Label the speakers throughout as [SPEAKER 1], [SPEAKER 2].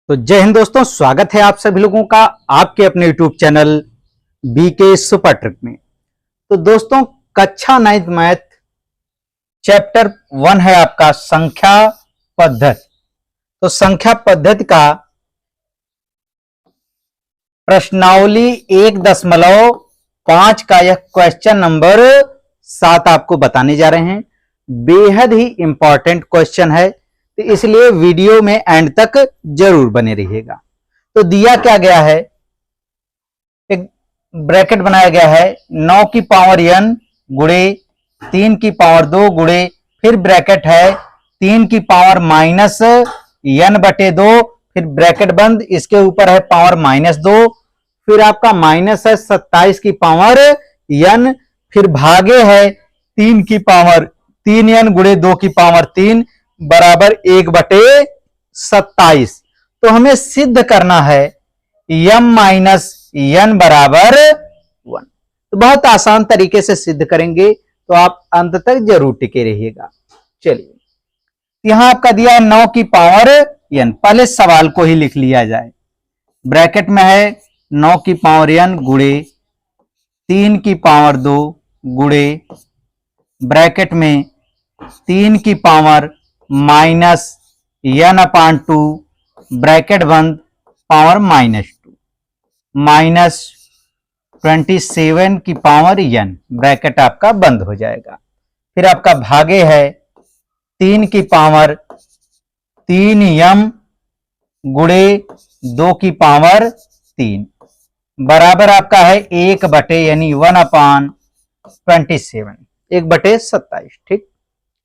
[SPEAKER 1] तो जय हिंद दोस्तों, स्वागत है आप सभी लोगों का आपके अपने YouTube channel BK super trick में। तो दोस्तों, कक्षा 9th मैथ चैप्टर 1 है आपका संख्या पद्धति। तो संख्या पद्धति का प्रश्नावली 1.5 का यह क्वेश्चन नंबर 7 आपको बताने जा रहे हैं। बेहद ही इंपॉर्टेंट क्वेश्चन है, तो इसलिए वीडियो में एंड तक जरूर बने रहिएगा। तो दिया क्या गया है, एक ब्रैकेट बनाया गया है 9 की पावर n गुणे 3 की पावर 2 गुणे, फिर ब्रैकेट है 3 की पावर माइनस n बटे 2, फिर ब्रैकेट बंद, इसके ऊपर है पावर -2, फिर आपका माइनस है 27 की पावर n, फिर भागे है 3 की पावर 3n गुणे 2 की पावर 3 बराबर 1/27। तो हमें सिद्ध करना है m माइनस n बराबर 1। तो बहुत आसान तरीके से सिद्ध करेंगे, तो आप अंत तक जरूर टिके रहिएगा। चलिए, यहां आपका दिया है 9 की पावर n। पहले सवाल को ही लिख लिया जाए। ब्रैकेट में है 9 की पावर n गुणे 3 की पावर 2 गुणे, ब्रैकेट में 3 की पावर माइनस n/2, ब्रैकेट बंद, पावर -2, माइनस 27 की पावर n, ब्रैकेट आपका बंद हो जाएगा। फिर आपका भागे है 3 की पावर 3m गुणे 2 की पावर 3 बराबर आपका है 1 यानी 1/27, 1/27। ठीक,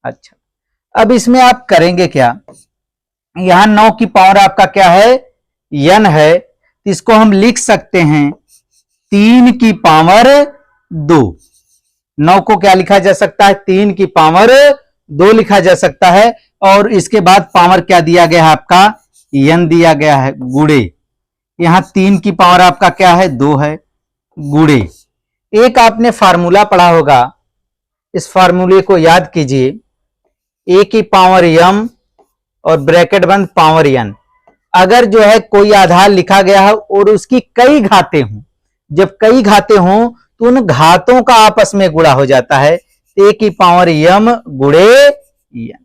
[SPEAKER 1] अच्छा। अब इसमें आप करेंगे क्या, यहां 9 की पावर आपका क्या है, n है, तो इसको हम लिख सकते हैं 3 की पावर 2। 9 को क्या लिखा जा सकता है, 3 की पावर 2 लिखा जा सकता है। और इसके बाद पावर क्या दिया गया है आपका, n दिया गया है, गुणे, यहां 3 की पावर आपका क्या है, 2 है, गुणे। एक आपने फार्मूला पढ़ा होगा, इस फार्मूले को याद कीजिए, a की पावर m और ब्रैकेट बंद पावर n। अगर जो है कोई आधार लिखा गया है और उसकी कई घातें हों, जब कई घातें हों तो उन घातों का आपस में गुणा हो जाता है, a की पावर m गुणे n।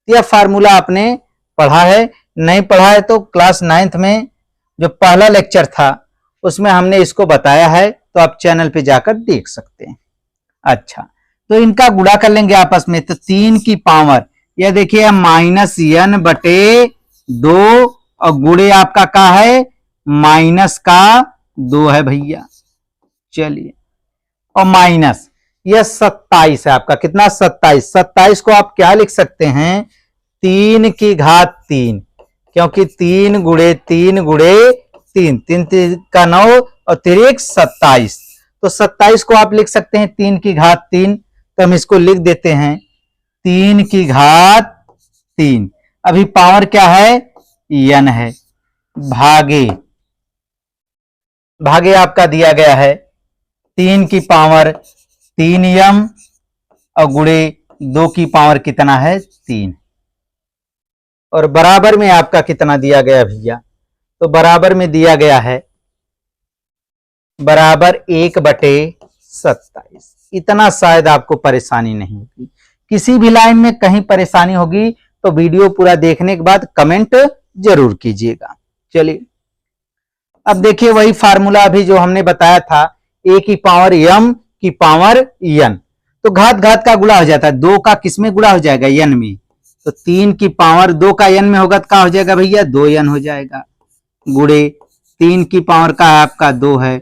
[SPEAKER 1] यह फार्मूला आपने पढ़ा है, नहीं पढ़ा है तो क्लास 9th में जो पहला लेक्चर था उसमें हमने इसको बताया है, तो आप चैनल पे जाकर देख सकते हैं। अच्छा, तो इनका गुणा कर लेंगे आपस में। तो 3 की पावर, यह देखिए -n/2 और गुणे आपका क्या है, -2 है भैया। चलिए, और माइनस यह 27 है आपका, कितना, 27। 27 को आप क्या लिख सकते हैं, 3 की घात 3, क्योंकि 3 गुणे 3 गुणे 3, 3 का 9 और 3 27। तो 27 को आप लिख सकते हैं 3 की घात 3। तो हम इसको लिख देते हैं 3 की घात 3। अभी पावर क्या है, n है, भागे आपका दिया गया है 3 की पावर 3m और गुणे 2 की पावर कितना है, 3, और बराबर में आपका कितना दिया गया भैया, तो बराबर में दिया गया है बराबर 1/27। इतना शायद आपको परेशानी नहीं होगी। किसी भी लाइन में कहीं परेशानी होगी तो वीडियो पूरा देखने के बाद कमेंट जरूर कीजिएगा। चलिए, अब देखिए वही फार्मूला अभी जो हमने बताया था, a की पावर m की पावर n, तो घात घात का गुणा हो जाता है। 2 का किस में गुणा हो जाएगा, n में। तो 3 की पावर 2 का n में होगा तो क्या हो जाएगा भैया, 2n हो जाएगा, गुणे 3 की पावर का आपका 2 है,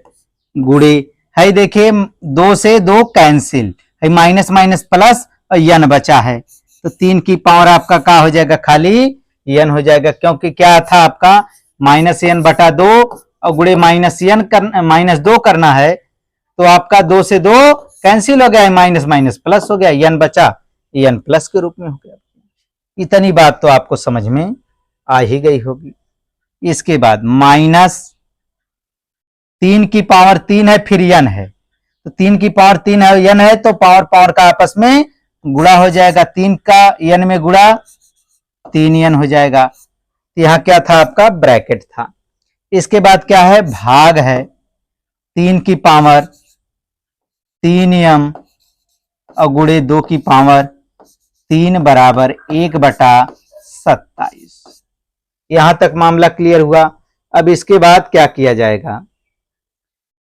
[SPEAKER 1] गुणे है, देखिए 2 से 2 कैंसिल है, माइनस माइनस प्लस और n बचा है, तो 3 की पावर आपका क्या हो जाएगा, खाली n हो जाएगा, क्योंकि क्या था आपका -n/2 और गुणे -2 करना है, तो आपका 2 से 2 कैंसिल हो गया है, माइनस माइनस प्लस हो गया, n बचा, n प्लस के रूप में हो गया। इतनी बात तो आपको समझ में आ ही गई होगी। इसके बाद -3 की पावर 3 है, फिर n है, तो 3 की पावर 3 है, n है, तो पावर का आपस में गुणा हो जाएगा, 3 का n में गुणा 3n हो जाएगा। यहाँ क्या था आपका, ब्रैकेट था। इसके बाद क्या है, भाग है 3 की पावर 3m और गुणे 2 की पावर 3 बराबर 1/27। यहां तक मामला क्लियर हुआ। अब इसके बाद क्या किया जाएगा,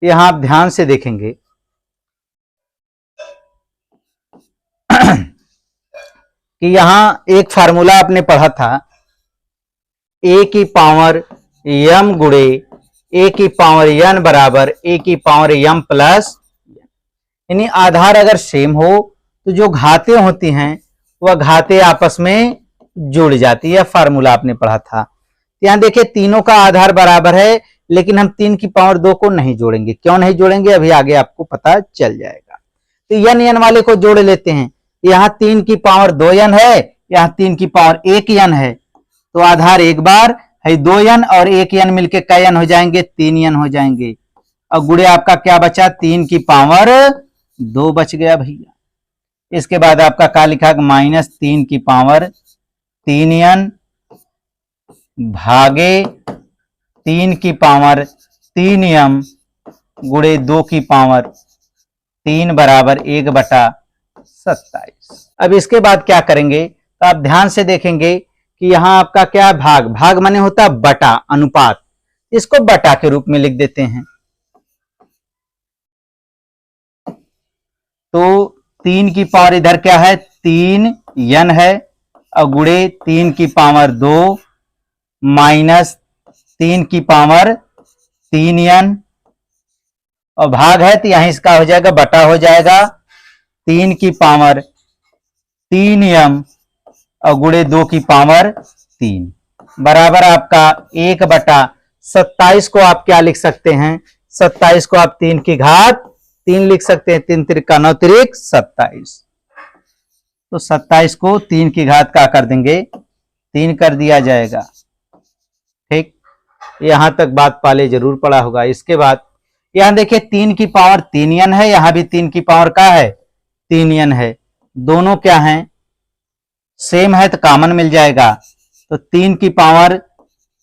[SPEAKER 1] यहां आप ध्यान से देखेंगे कि यहां एक फार्मूला आपने पढ़ा था, a की पावर m गुणे a की पावर n बराबर a की पावर m प्लस, यानी आधार अगर सेम हो तो जो घातें होती हैं वह घातें आपस में जुड़ जाती है। फार्मूला आपने पढ़ा था। यहां देखिए तीनों का आधार बराबर है, लेकिन हम 3 की पावर 2 को नहीं जोड़ेंगे। क्यों नहीं जोड़ेंगे, अभी आगे आपको पता चल जाएगा। तो n वाले को जोड़ लेते हैं। यहां 3 की पावर 2n है, यहां 3 की पावर 1n है, तो आधार एक बार है 2n और 1n मिलके कै n हो जाएंगे, 3n हो जाएंगे। और गुणे आपका क्या बचा, 3 की पावर 2 बच गया भैया। इसके बाद आपका क्या लिखा, -3 की पावर 3n भागे 3 की पावर 3m गुणे 2 की पावर 3 बराबर 1/27। अब इसके बाद क्या करेंगे, तो आप ध्यान से देखेंगे कि यहां आपका क्या है, भाग। भाग माने होता है बटा, अनुपात। इसको बटा के रूप में लिख देते हैं। तो 3 की पावर इधर क्या है, 3n है और गुणे 3 की पावर 2 माइनस 3 की पावर 3n और भाग है तो यहां इसका हो जाएगा बटा हो जाएगा 3 की पावर 3m और गुणे 2 की पावर 3 बराबर आपका 1/27 को आप क्या लिख सकते हैं, 27 को आप 3 की घात 3 लिख सकते हैं। 3 त्रिका 9 त्रिक 27। तो 27 को 3 की घात का कर देंगे, 3 कर दिया जाएगा। ठीक, यहां तक बात पहले जरूर पढ़ा होगा। इसके बाद यहां देखिए 3 की पावर 3n है, यहां भी 3 की पावर का है 3n है। दोनों क्या हैं, सेम है तो कॉमन मिल जाएगा। तो 3 की पावर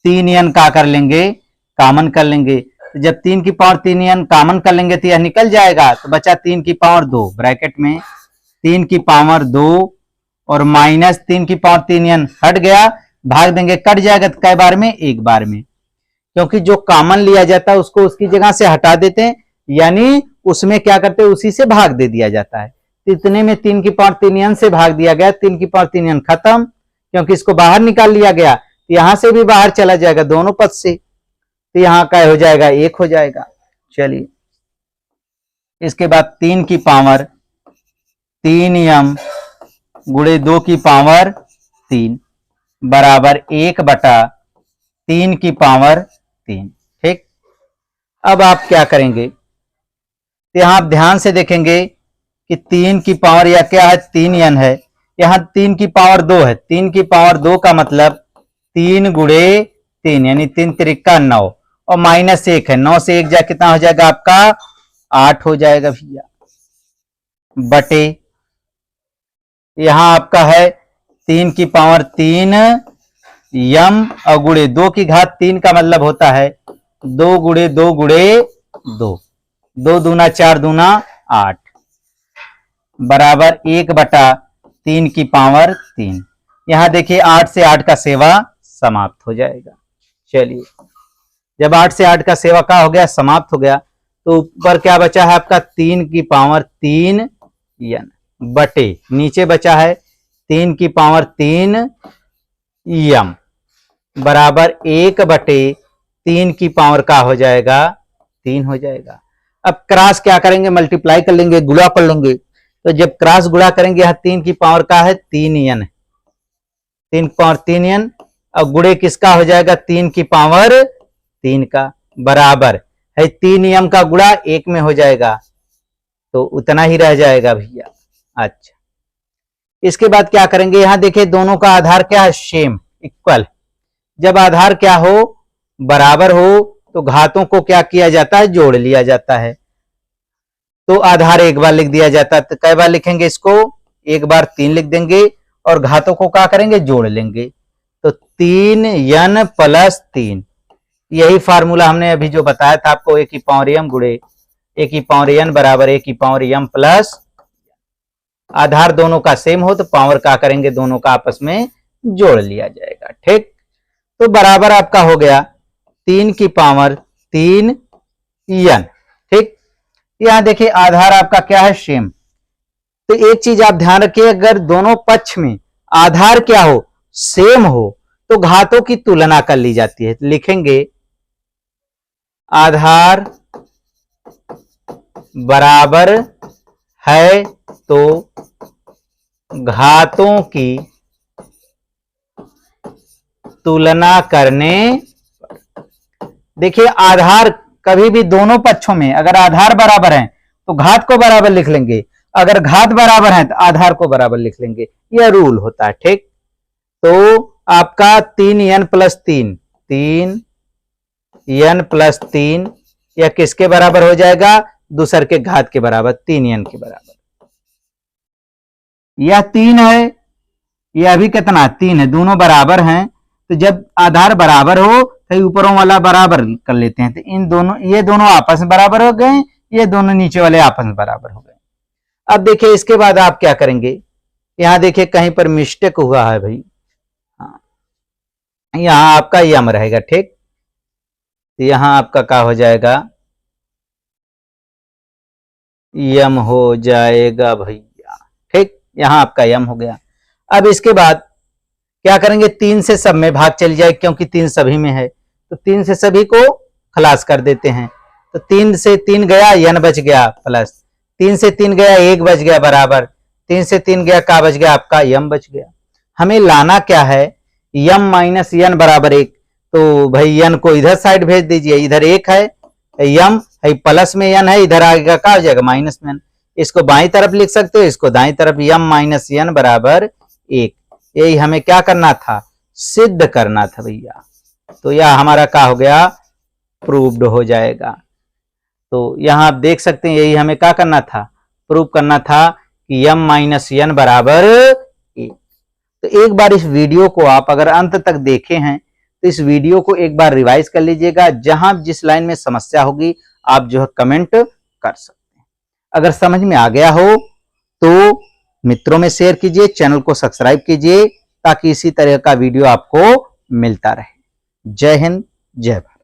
[SPEAKER 1] 3n का कर लेंगे, कॉमन कर लेंगे। तो जब 3 की पावर 3n कॉमन कर लेंगे तो यह निकल जाएगा। तो बचा 3 की पावर 2 ब्रैकेट में 3 की पावर 2 और माइनस 3 की पावर 3n हट गया, भाग देंगे कट जाएगा। तो कै बार में, एक बार में, क्योंकि जो कॉमन लिया जाता है उसको उसकी जगह से हटा देते हैं, यानी उसमें क्या करते हैं, उसी से भाग दे दिया जाता है। इतने में 3 की पावर 3n से भाग दिया गया, 3 की पावर 3n खत्म, क्योंकि इसको बाहर निकाल लिया गया। यहां से भी बाहर चला जाएगा दोनों पद से, तो यहां का हो जाएगा 1 हो जाएगा। चलिए इसके बाद 3 की पावर 3m गुणे 2 की पावर 3 बराबर 1/3 की पावर 3। ठीक, अब आप क्या करेंगे, तो यहां आप ध्यान से देखेंगे कि 3 की पावर या क्या है 3n है, यहां 3 की पावर 2 है। 3 की पावर 2 का मतलब 3 गुणे 3 यानी 3 त्रिका 9 और माइनस 1 है, 9 से 1 जा कितना हो जाएगा आपका 8 हो जाएगा भैया, बटे यहां आपका है 3 की पावर 3 m और गुणे 2 की घात 3 का मतलब होता है 2 गुणे 2 गुणे 2, 2 दूना 4 दूना 8 बराबर 1/3 की पावर 3। यहां देखिए 8 से 8 का सेवा समाप्त हो जाएगा। चलिए जब 8 से 8 का सेवा का हो गया, समाप्त हो गया, तो ऊपर क्या बचा है आपका 3 की पावर 3 n बटे नीचे बचा है 3 की पावर 3 m बराबर 1/3 की पावर का हो जाएगा 3 हो जाएगा। अब क्रॉस क्या करेंगे, मल्टीप्लाई कर लेंगे, गुणा कर लेंगे। तो जब क्रॉस गुणा करेंगे, यह 3 की पावर का है 3n, 3 की पावर 3n और गुणे किसका हो जाएगा 3 की पावर 3 का बराबर है 3m का गुणा 1 में हो जाएगा, तो उतना ही रह जाएगा भैया। अच्छा, इसके बाद क्या करेंगे, यहां देखिए दोनों का आधार क्या है, सेम, इक्वल। जब आधार क्या हो, बराबर हो, तो घातों को क्या किया जाता है, जोड़ लिया जाता है। तो आधार एक बार लिख दिया जाता है, तो कई बार लिखेंगे इसको, एक बार 3 लिख देंगे और घातों को क्या करेंगे, जोड़ लेंगे। तो 3n प्लस 3, यही फार्मूला हमने अभी जो बताया था आपको, a की पावर m गुणे a की पावर n बराबर a की पावर m प्लस, आधार दोनों का सेम हो तो पावर का करेंगे, दोनों का आपस में जोड़ लिया जाएगा। ठीक, तो बराबर आपका हो गया 3 की पावर 3n। ठीक, यहां देखिए आधार आपका क्या है, सेम। तो एक चीज आप ध्यान रखिए, अगर दोनों पक्ष में आधार क्या हो, सेम हो, तो घातों की तुलना कर ली जाती है। लिखेंगे आधार बराबर है तो घातों की तुलना करने, देखिए आधार कभी भी दोनों पक्षों में अगर आधार बराबर है तो घात को बराबर लिख लेंगे, अगर घात बराबर है तो आधार को बराबर लिख लेंगे, यह रूल होता है। ठीक, तो आपका 3n प्लस 3, 3n प्लस 3, यह किसके बराबर हो जाएगा, दूसर के घात के बराबर, 3n के बराबर। यह 3 है, यह भी कितना 3 है, दोनों बराबर हैं। तो जब आधार बराबर हो तो ऊपरों वाला बराबर कर लेते हैं, तो इन दोनों, ये दोनों आपस में बराबर हो गए, ये दोनों नीचे वाले आपस में बराबर हो गए। अब देखिए इसके बाद आप क्या करेंगे, यहां देखिए कहीं पर मिस्टेक हुआ है भाई, हाँ, यहां आपका यम रहेगा। ठीक, तो यहां आपका क्या हो जाएगा, यम हो जाएगा भैया। ठीक, यहां आपका यम हो गया। अब इसके बाद क्या करेंगे, 3 से सब में भाग चली जाए, क्योंकि 3 सभी में है, तो 3 से सभी को खलास कर देते हैं। तो 3 से 3 गया, n बच गया, प्लस 3 से 3 गया, 1 बच गया, बराबर 3 से 3 गया, का बच गया आपका, m बच गया। हमें लाना क्या है, m माइनस n बराबर 1, तो भाई n को इधर साइड भेज दीजिए, इधर 1 है, m है प्लस में n है, इधर आएगा क्या हो जाएगा, माइनस में n। इसको बाईं तरफ लिख सकते हो, इसको दाईं तरफ, m माइनस n बराबर 1। यही हमें क्या करना था, सिद्ध करना था भैया। तो यह हमारा क्या हो गया, प्रूव्ड हो जाएगा। तो यहां आप देख सकते हैं, यही हमें क्या करना था, प्रूव करना था कि m माइनस n बराबर 1। तो एक बार इस वीडियो को आप अगर अंत तक देखे हैं तो इस वीडियो को एक बार रिवाइज कर लीजिएगा, जहां जिस लाइन में समस्या होगी आप जो है कमेंट कर सकते हैं। अगर समझ में आ गया हो तो मित्रों में शेयर कीजिए, चैनल को सब्सक्राइब कीजिए, ताकि इसी तरह का वीडियो आपको मिलता रहे। जय हिंद, जय भारत।